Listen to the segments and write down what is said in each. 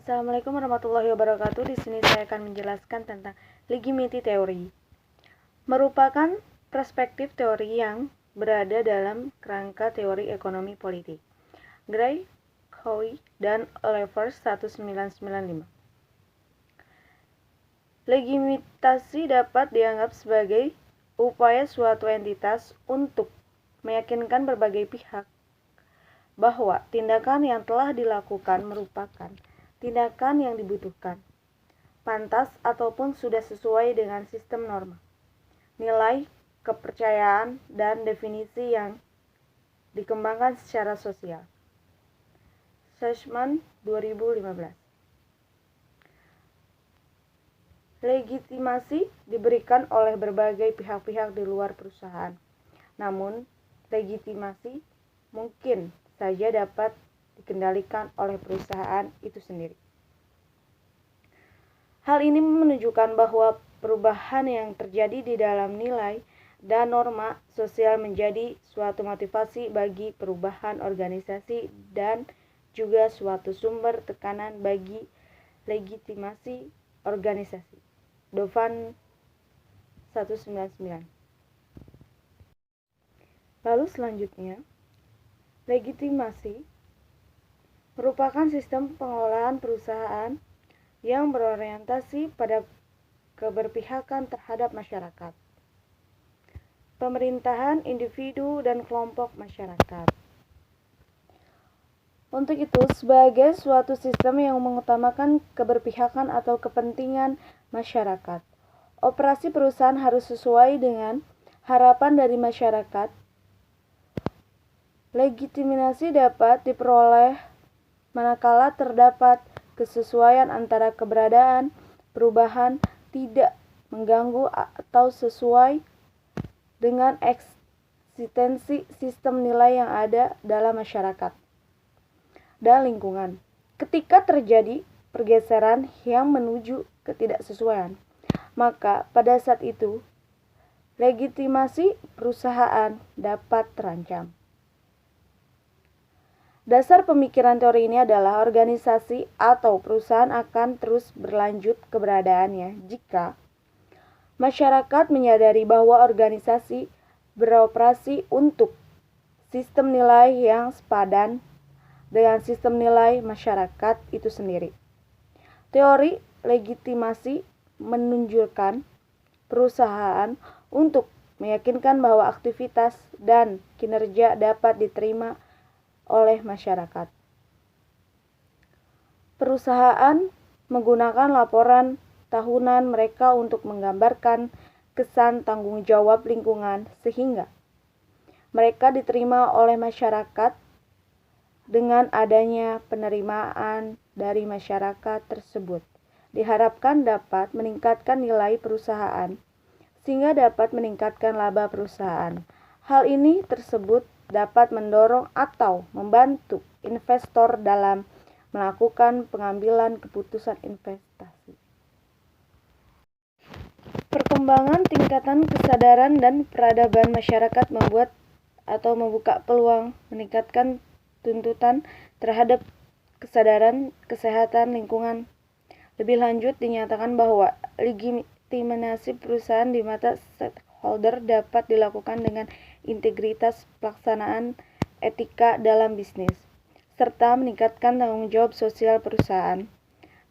Assalamualaikum warahmatullahi wabarakatuh. Di sini saya akan menjelaskan tentang legitimity theory. Merupakan perspektif teori yang berada dalam kerangka teori ekonomi politik. Gray, Howe, dan Levers 1995. Legitimasi dapat dianggap sebagai upaya suatu entitas untuk meyakinkan berbagai pihak bahwa tindakan yang telah dilakukan merupakan tindakan yang dibutuhkan, pantas ataupun sudah sesuai dengan sistem norma, nilai, kepercayaan, dan definisi yang dikembangkan secara sosial. Sussman 2015. Legitimasi diberikan oleh berbagai pihak-pihak di luar perusahaan. Namun, legitimasi mungkin saja dapat dikendalikan oleh perusahaan itu sendiri. Hal ini menunjukkan bahwa perubahan yang terjadi di dalam nilai dan norma sosial menjadi suatu motivasi bagi perubahan organisasi dan juga suatu sumber tekanan bagi legitimasi organisasi. Dovan 199. Lalu selanjutnya, legitimasi merupakan sistem pengelolaan perusahaan yang berorientasi pada keberpihakan terhadap masyarakat, pemerintahan, individu, dan kelompok masyarakat. Untuk itu, sebagai suatu sistem yang mengutamakan keberpihakan atau kepentingan masyarakat, operasi perusahaan harus sesuai dengan harapan dari masyarakat. Legitimasi dapat diperoleh manakala terdapat kesesuaian antara keberadaan perubahan tidak mengganggu atau sesuai dengan eksistensi sistem nilai yang ada dalam masyarakat dan lingkungan. Ketika terjadi pergeseran yang menuju ketidaksesuaian, maka pada saat itu legitimasi perusahaan dapat terancam. Dasar pemikiran teori ini adalah organisasi atau perusahaan akan terus berlanjut keberadaannya jika masyarakat menyadari bahwa organisasi beroperasi untuk sistem nilai yang sepadan dengan sistem nilai masyarakat itu sendiri. Teori legitimasi menunjukkan perusahaan untuk meyakinkan bahwa aktivitas dan kinerja dapat diterima oleh masyarakat. Perusahaan menggunakan laporan tahunan mereka untuk menggambarkan kesan tanggung jawab lingkungan sehingga mereka diterima oleh masyarakat. Dengan adanya penerimaan dari masyarakat tersebut, diharapkan dapat meningkatkan nilai perusahaan sehingga dapat meningkatkan laba perusahaan. Hal ini tersebut dapat mendorong atau membantu investor dalam melakukan pengambilan keputusan investasi. Perkembangan tingkatan kesadaran dan peradaban masyarakat membuat atau membuka peluang meningkatkan tuntutan terhadap kesadaran kesehatan lingkungan. Lebih lanjut, dinyatakan bahwa legitimasi perusahaan di mata stakeholder dapat dilakukan dengan integritas pelaksanaan etika dalam bisnis, serta meningkatkan tanggung jawab sosial perusahaan.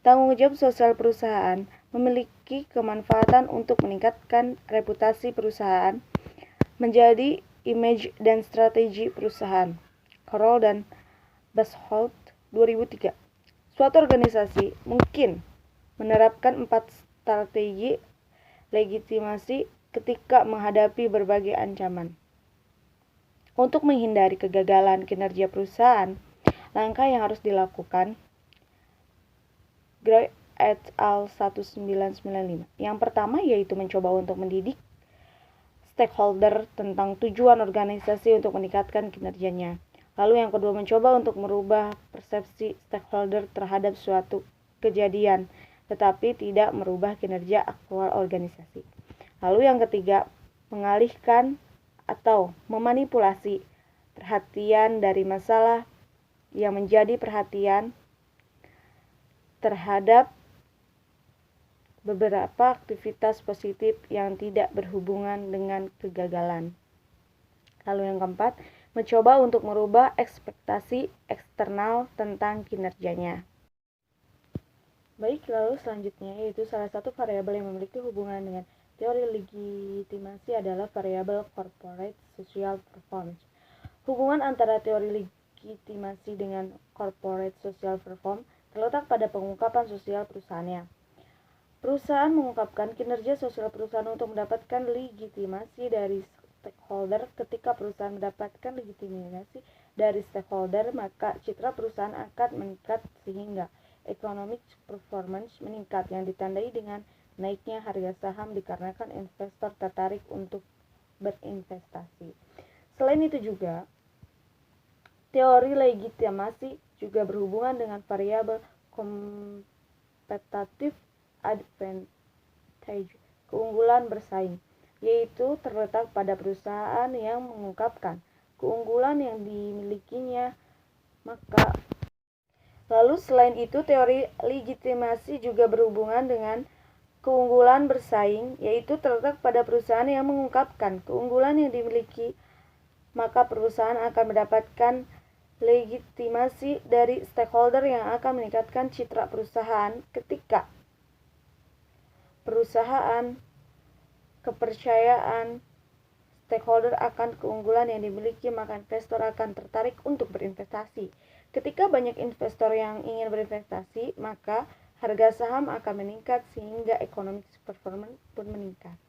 Tanggung jawab sosial perusahaan memiliki kemanfaatan untuk meningkatkan reputasi perusahaan, menjadi image dan strategi perusahaan. Carroll dan Basholt 2003. Suatu organisasi mungkin menerapkan 4 strategi legitimasi ketika menghadapi berbagai ancaman. Untuk menghindari kegagalan kinerja perusahaan, langkah yang harus dilakukan Gray et al. 1995. Yang pertama yaitu mencoba untuk mendidik stakeholder tentang tujuan organisasi untuk meningkatkan kinerjanya. Lalu yang kedua, mencoba untuk merubah persepsi stakeholder terhadap suatu kejadian, tetapi tidak merubah kinerja aktual organisasi. Lalu yang ketiga, mengalihkan atau memanipulasi perhatian dari masalah yang menjadi perhatian terhadap beberapa aktivitas positif yang tidak berhubungan dengan kegagalan. Lalu yang keempat, mencoba untuk merubah ekspektasi eksternal tentang kinerjanya. Baik, lalu selanjutnya yaitu salah satu variabel yang memiliki hubungan dengan teori legitimasi adalah variabel corporate social performance. Hubungan antara teori legitimasi dengan corporate social performance terletak pada pengungkapan sosial perusahaannya. Perusahaan mengungkapkan kinerja sosial perusahaan untuk mendapatkan legitimasi dari stakeholder. Ketika perusahaan mendapatkan legitimasi dari stakeholder, maka citra perusahaan akan meningkat sehingga economic performance meningkat yang ditandai dengan naiknya harga saham dikarenakan investor tertarik untuk berinvestasi. Selain itu juga, teori legitimasi juga berhubungan dengan variabel competitive advantage, keunggulan bersaing, yaitu terletak pada perusahaan yang mengungkapkan keunggulan yang dimilikinya. Lalu selain itu, teori legitimasi juga berhubungan dengan keunggulan bersaing, yaitu terletak pada perusahaan yang mengungkapkan keunggulan yang dimiliki, maka perusahaan akan mendapatkan legitimasi dari stakeholder yang akan meningkatkan citra perusahaan. Ketika perusahaan kepercayaan stakeholder akan keunggulan yang dimiliki, maka investor akan tertarik untuk berinvestasi. Ketika banyak investor yang ingin berinvestasi, maka harga saham akan meningkat sehingga economic performance pun meningkat.